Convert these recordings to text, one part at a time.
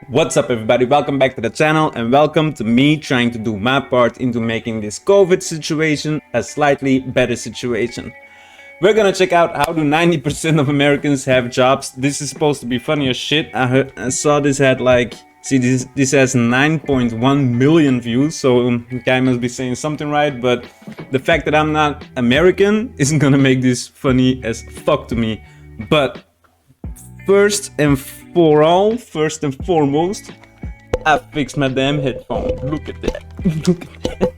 What's up everybody, welcome back to the channel and welcome to me trying to do my part into making this COVID situation a slightly better situation. We're gonna check out how do 90% of Americans have jobs. This is supposed to be funny as shit. I saw this had like, see this has 9.1 million views, so the guy must be saying something right, but the fact that I'm not American isn't gonna make this funny as fuck to me. But first and foremost, I fixed my damn headphone. Look at that. Look at that.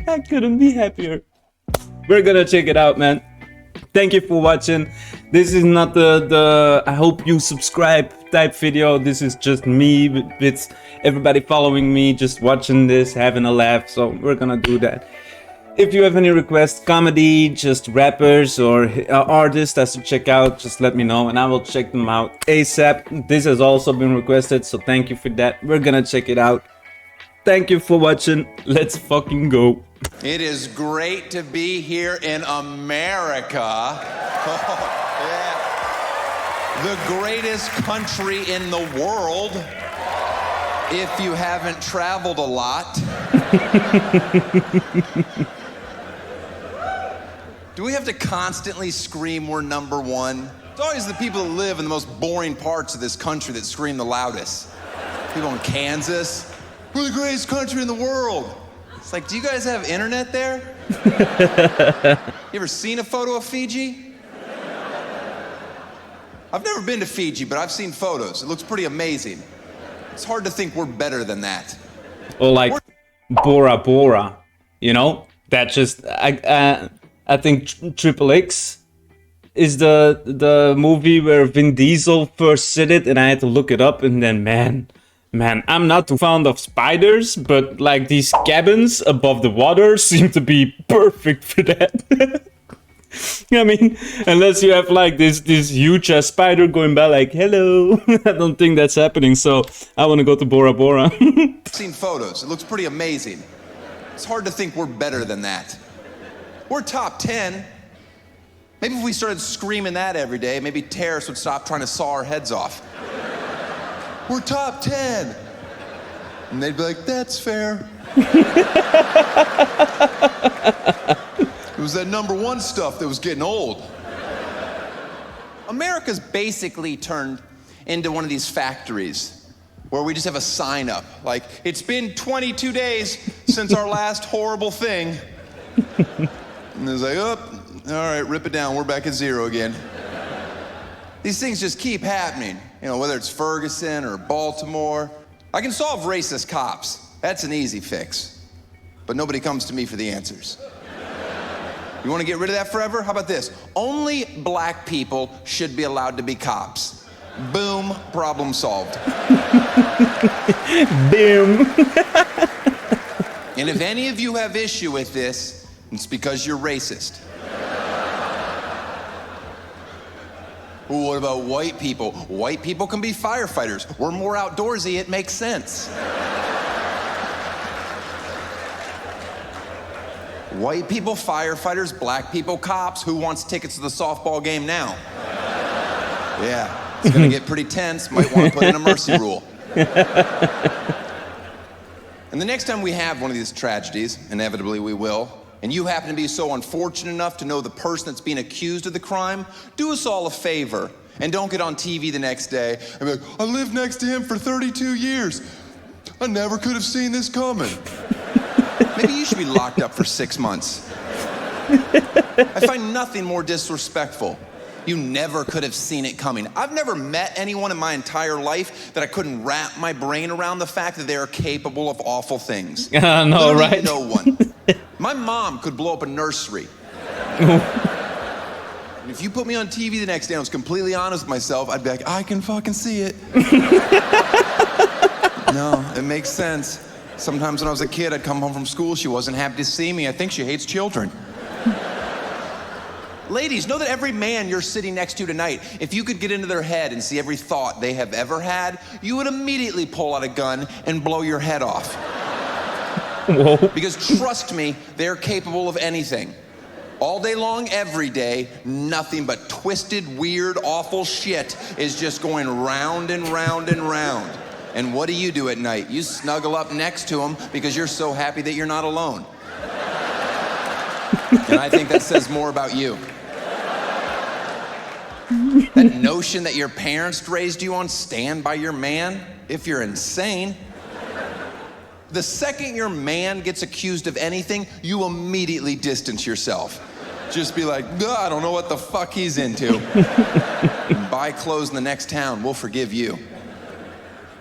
I couldn't be happier. We're gonna check it out, man. Thank you for watching. This is not the I hope you subscribe type video. This is just me with everybody following me, just watching this, having a laugh. So we're gonna do that. If you have any requests, comedy, just rappers or artists I should check out, just let me know and I will check them out ASAP. This has also been requested, so thank you for that. We're gonna check it out. Thank you for watching. Let's fucking go. It is great to be here in America. Yeah. The greatest country in the world, if you haven't traveled a lot. Do we have to constantly scream we're number one? It's always the people that live in the most boring parts of this country that scream the loudest. People in Kansas, we're the greatest country in the world. It's like, do you guys have internet there? You ever seen a photo of Fiji? I've never been to Fiji, but I've seen photos. It looks pretty amazing. It's hard to think we're better than that. Or like Bora Bora, you know? That just, I think Rৰীষ্টAX is the movie where Vin Diesel first said it, and I had to look it up, and then man, I'm not too fond of spiders, but like these cabins above the water seem to be perfect for that. I mean, unless you have like this huge spider going by like, hello. I don't think that's happening, so I want to go to Bora Bora. I've seen photos. It looks pretty amazing. It's hard to think we're better than that. We're top 10. Maybe if we started screaming that every day, maybe terrorists would stop trying to saw our heads off. We're top 10. And they'd be like, that's fair. It was that number one stuff that was getting old. America's basically turned into one of these factories where we just have a sign up, like, it's been 22 days since our last horrible thing. And it's like, oh, all right, rip it down, we're back at zero again. These things just keep happening, you know, whether it's Ferguson or Baltimore. I can solve racist cops. That's an easy fix. But nobody comes to me for the answers. You want to get rid of that forever? How about this? Only black people should be allowed to be cops. Boom, problem solved. Boom. And if any of you have issue with this, it's because you're racist. Ooh, what about white people? White people can be firefighters. We're more outdoorsy, it makes sense. White people, firefighters, black people, cops. Who wants tickets to the softball game now? Yeah, it's gonna get pretty tense. Might want to put in a mercy rule. And the next time we have one of these tragedies, inevitably we will, and you happen to be so unfortunate enough to know the person that's being accused of the crime, do us all a favor and don't get on TV the next day and be like, I lived next to him for 32 years. I never could have seen this coming. Maybe you should be locked up for 6 months. I find nothing more disrespectful. You never could have seen it coming. I've never met anyone in my entire life that I couldn't wrap my brain around the fact that they are capable of awful things. No, literally right? No one. My mom could blow up a nursery. And if you put me on TV the next day and I was completely honest with myself, I'd be like, I can fucking see it. No, it makes sense. Sometimes when I was a kid, I'd come home from school, she wasn't happy to see me. I think she hates children. Ladies, know that every man you're sitting next to tonight, if you could get into their head and see every thought they have ever had, you would immediately pull out a gun and blow your head off. Whoa. Because trust me, they're capable of anything. All day long, every day, nothing but twisted, weird, awful shit is just going round and round and round. And what do you do at night? You snuggle up next to them because you're so happy that you're not alone. And I think that says more about you. That notion that your parents raised you on, stand by your man, if you're insane. The second your man gets accused of anything, you immediately distance yourself. Just be like, I don't know what the fuck he's into. Buy clothes in the next town, we'll forgive you.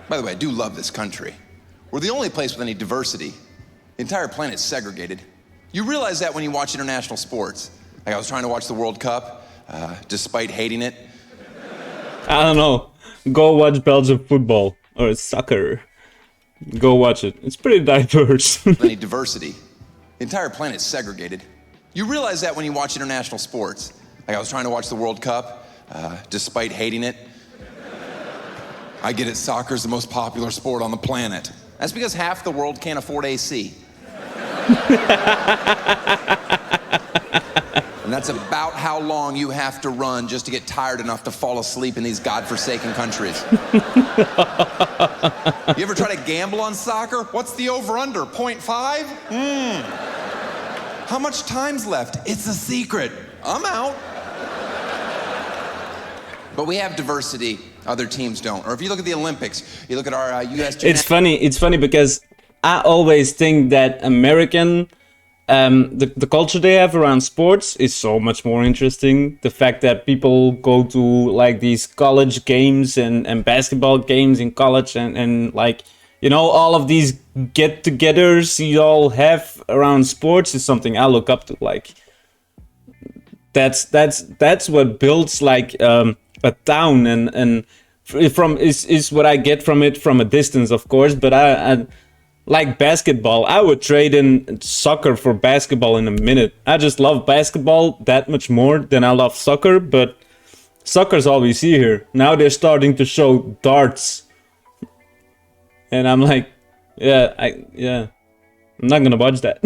By the way, I do love this country. We're the only place with any diversity. The entire planet's segregated. You realize that when you watch international sports. Like I was trying to watch the World Cup, despite hating it. I don't know. Go watch Belgian football or soccer. Go watch it. It's pretty diverse. Any diversity. The entire planet's segregated. You realize that when you watch international sports. Like I was trying to watch the World Cup, despite hating it. I get it, soccer's the most popular sport on the planet. That's because half the world can't afford AC. And that's about how long you have to run just to get tired enough to fall asleep in these godforsaken countries. You ever try to gamble on soccer? What's the over-under, 0.5? How much time's left? It's a secret. I'm out. But we have diversity, other teams don't. Or if you look at the Olympics, you look at our U.S. It's funny because I always think that American, the culture they have around sports is so much more interesting. The fact that people go to like these college games and basketball games in college and like, you know, all of these get-togethers you all have around sports is something I look up to. Like, that's what builds like a town and from is what I get from it from a distance, of course. But I like basketball. I would trade in soccer for basketball in a minute. I just love basketball that much more than I love soccer. But soccer's all we see here. Now they're starting to show darts. And I'm like, I'm not gonna watch that.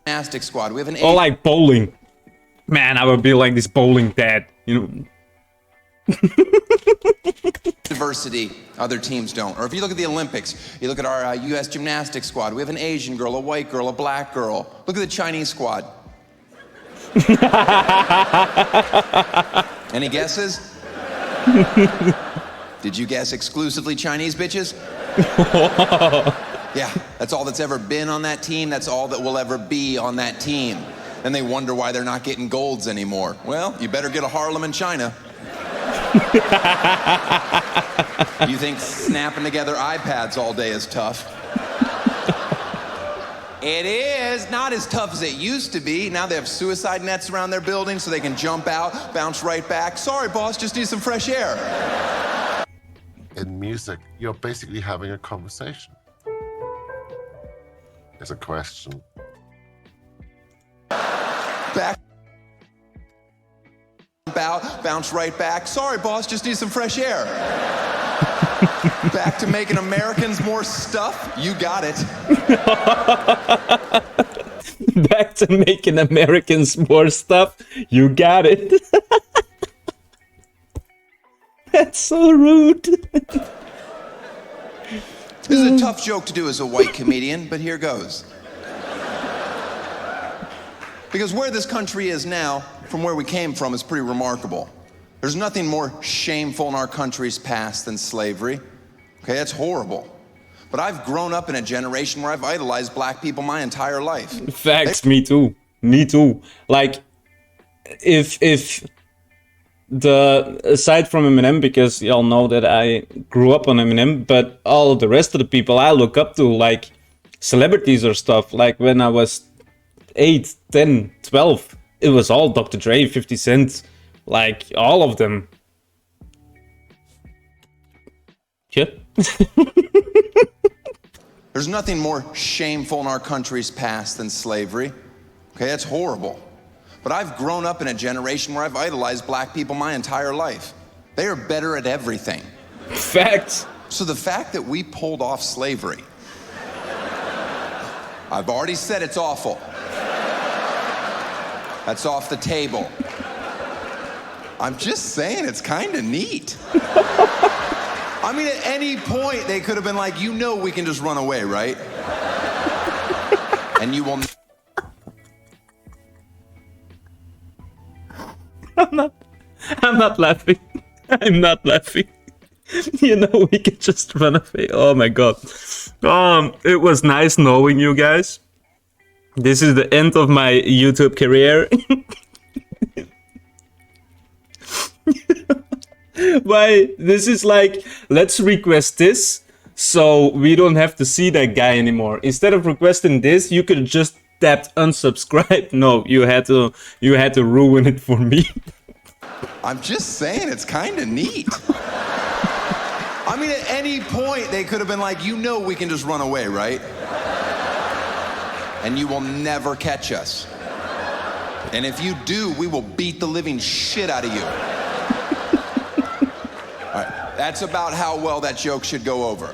Gymnastics squad. We have an or like bowling. Man, I would be like this bowling dad, you know. Diversity, other teams don't. Or if you look at the Olympics, you look at our U.S. gymnastics squad. We have an Asian girl, a white girl, a black girl. Look at the Chinese squad. Any guesses? Did you guess exclusively Chinese bitches? Yeah, that's all that's ever been on that team. That's all that will ever be on that team. And they wonder why they're not getting golds anymore. Well, you better get a Harlem in China. You think snapping together iPads all day is tough? It is not as tough as it used to be. Now they have suicide nets around their building so they can jump out, bounce right back. Sorry, boss, just need some fresh air. In music, you're basically having a conversation. It's a question. Back. Bounce right back. Sorry, boss, just need some fresh air. Back to making Americans more stuff? You got it. Back to making Americans more stuff? You got it. That's so rude. This is a tough joke to do as a white comedian, but here goes. Because where this country is now, from where we came from, is pretty remarkable. There's nothing more shameful in our country's past than slavery. Okay, that's horrible. But I've grown up in a generation where I've idolized black people my entire life. Facts, me too. Me too. Like, if the aside from Eminem, because y'all know that I grew up on Eminem, but all of the rest of the people I look up to, like celebrities or stuff, like when I was 8, 10, 12, it was all Dr. Dre, 50 Cent, like all of them. Yeah. There's nothing more shameful in our country's past than slavery. Okay, that's horrible. But I've grown up in a generation where I've idolized black people my entire life. They are better at everything. Facts. So the fact that we pulled off slavery, I've already said it's awful. That's off the table. I'm just saying, it's kind of neat. I mean, at any point, they could have been like, you know we can just run away, right? And you will... I'm not laughing. I'm not laughing. You know, we can just run away. Oh my god. It was nice knowing you guys. This is the end of my YouTube career. Why? This is like, let's request this so we don't have to see that guy anymore. Instead of requesting this, you could just tapped unsubscribe. No, you had to ruin it for me. I'm just saying, it's kind of neat. I mean, at any point, they could have been like, you know we can just run away, right? And you will never catch us. And if you do, we will beat the living shit out of you. All right, that's about how well that joke should go over.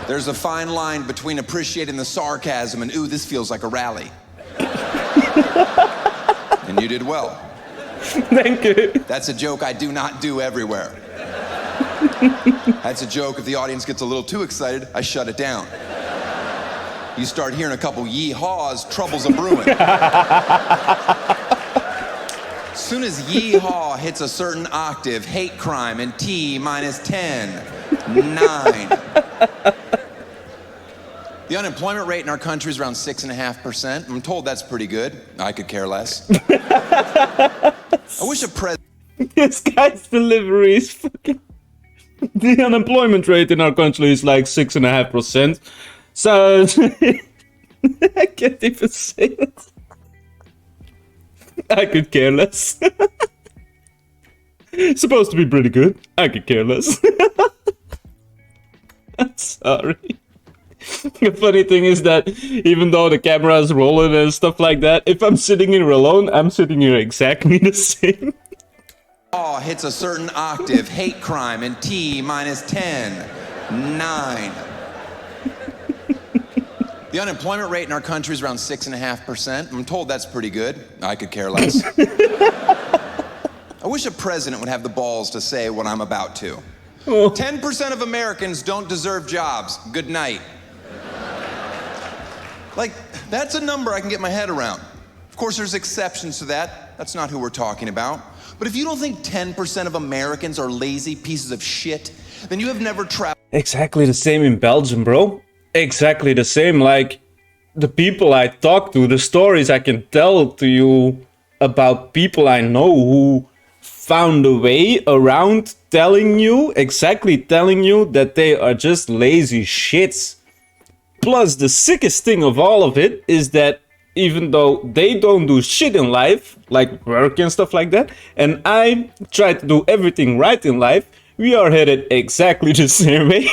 There's a fine line between appreciating the sarcasm and, ooh, this feels like a rally. And you did well. Thank you. That's a joke I do not do everywhere. That's a joke if the audience gets a little too excited, I shut it down. You start hearing a couple yee-haws, trouble's a brewing. As soon as yee-haw hits a certain octave, hate crime and T minus 10, 9. The unemployment rate in our country is around 6.5%. I'm told that's pretty good. I could care less. I wish a president... This guy's delivery is fucking... The unemployment rate in our country is like 6.5%. So... I can't even say it. I could care less. It's supposed to be pretty good. I could care less. I'm sorry. The funny thing is that even though the camera is rolling and stuff like that, if I'm sitting here alone, I'm sitting here exactly the same. Oh, hits a certain octave, hate crime and T minus 10, 9. The unemployment rate in our country is around 6.5%. I'm told that's pretty good. I could care less. I wish a president would have the balls to say what I'm about to. 10% of Americans don't deserve jobs. Good night. Like, that's a number I can get my head around. Of course, there's exceptions to that. That's not who we're talking about. But if you don't think 10% of Americans are lazy pieces of shit, then you have never traveled. Exactly the same in Belgium, bro. Exactly the same. Like, the people I talk to, the stories I can tell to you about people I know who found a way around telling you that they are just lazy shits. Plus, the sickest thing of all of it is that even though they don't do shit in life, like work and stuff like that, and I try to do everything right in life, we are headed exactly the same way.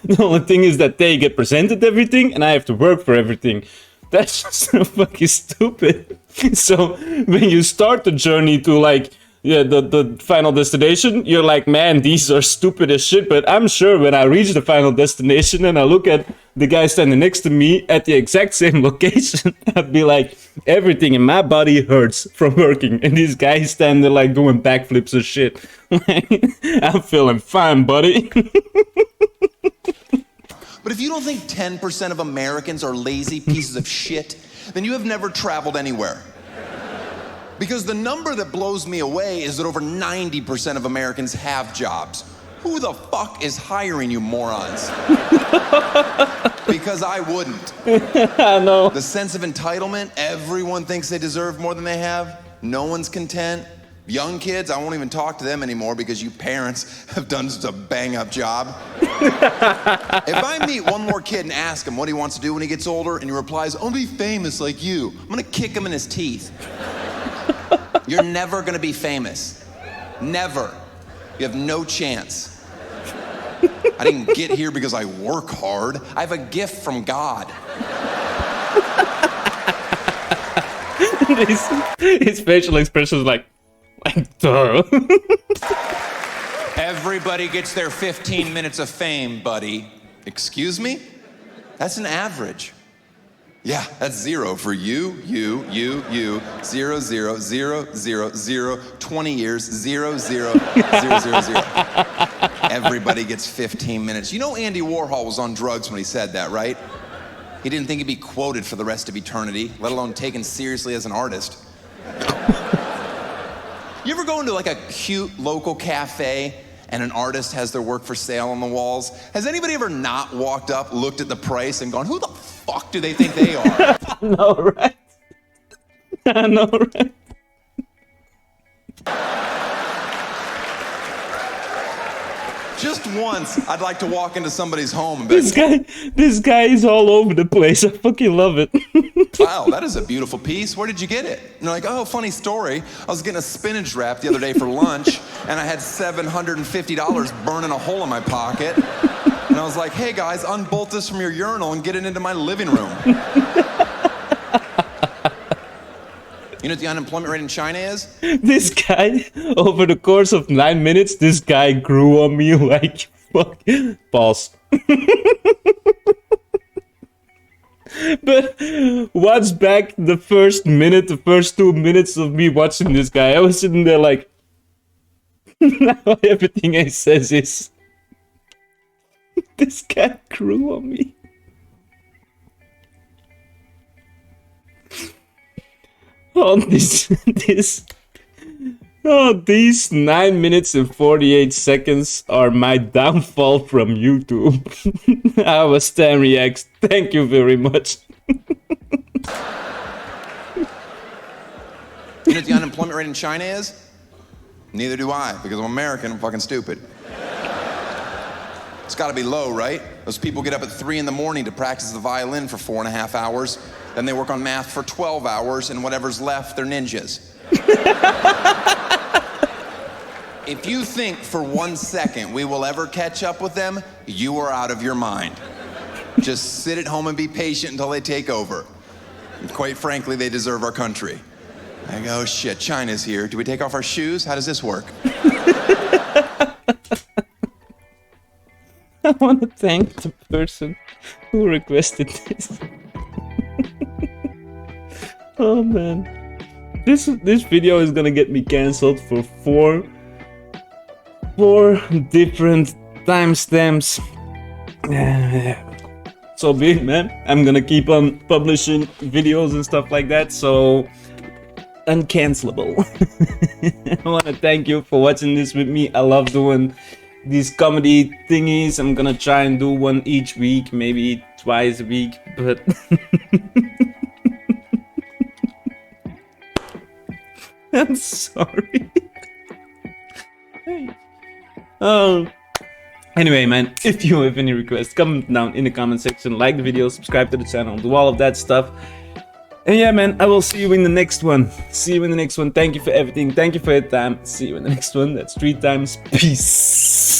The only thing is that they get presented everything and I have to work for everything. That's just so fucking stupid. So when you start the journey to like, yeah, the final destination, you're like, man, these are stupid as shit. But I'm sure when I reach the final destination and I look at the guy standing next to me at the exact same location, I'd be like, everything in my body hurts from working. And this guy is standing there like doing backflips and shit. I'm feeling fine, buddy. But if you don't think 10% of Americans are lazy pieces of shit, then you have never traveled anywhere. Because the number that blows me away is that over 90% of Americans have jobs. Who the fuck is hiring you morons? Because I wouldn't. I know. The sense of entitlement, everyone thinks they deserve more than they have. No one's content. Young kids, I won't even talk to them anymore because you parents have done such a bang-up job. If I meet one more kid and ask him what he wants to do when he gets older, and he replies, I'll be famous like you, I'm gonna kick him in his teeth. You're never gonna be famous. Never. You have no chance. I didn't get here because I work hard. I have a gift from God. His facial expression is like, duh. Everybody gets their 15 minutes of fame, buddy. Excuse me? That's an average. Yeah, that's 0 for you, 0, 0, 0, 0, 0, 20 years, 0, 0, 0, 0, 0. Everybody gets 15 minutes. You know Andy Warhol was on drugs when he said that, right? He didn't think he'd be quoted for the rest of eternity, let alone taken seriously as an artist. You ever go into like a cute local cafe and an artist has their work for sale on the walls? Has anybody ever not walked up, looked at the price, and gone, who the fuck do they think they are? No, right? I know, right? Just once, I'd like to walk into somebody's home and be like, This guy is all over the place. I fucking love it. wow, that is a beautiful piece. Where did you get it? And they're like, oh, funny story. I was getting a spinach wrap the other day for lunch, and I had $750 burning a hole in my pocket. And I was like, hey guys, unbolt this from your urinal and get it into my living room. You know what the unemployment rate in China is? This guy, over the course of 9 minutes, this guy grew on me like fuck. Pause. But watch back the first 2 minutes of me watching this guy. I was sitting there like, now everything he says is, this guy grew on me. Oh, these 9 minutes and 48 seconds are my downfall from YouTube. I was RyczAX. Thank you very much. You know what the unemployment rate in China is? Neither do I, because I'm American, I'm fucking stupid. It's gotta be low, right? Those people get up at 3 in the morning to practice the violin for 4.5 hours. Then they work on math for 12 hours, and whatever's left, they're ninjas. If you think for 1 second we will ever catch up with them, you are out of your mind. Just sit at home and be patient until they take over. And quite frankly, they deserve our country. I go, oh shit, China's here. Do we take off our shoes? How does this work? I want to thank the person who requested this. Oh man, this video is gonna get me cancelled for four different timestamps. So be it, man. I'm gonna keep on publishing videos and stuff like that, so uncancelable. I want to thank you for watching this with me. I love doing these comedy thingies. I'm gonna try and do one each week, maybe twice a week, but I'm sorry. Anyway, man, if you have any requests, comment down in the comment section, like the video, subscribe to the channel, do all of that stuff. And yeah, man, I will see you in the next one. See you in the next one. Thank you for everything. Thank you for your time. See you in the next one. That's 3 times. Peace.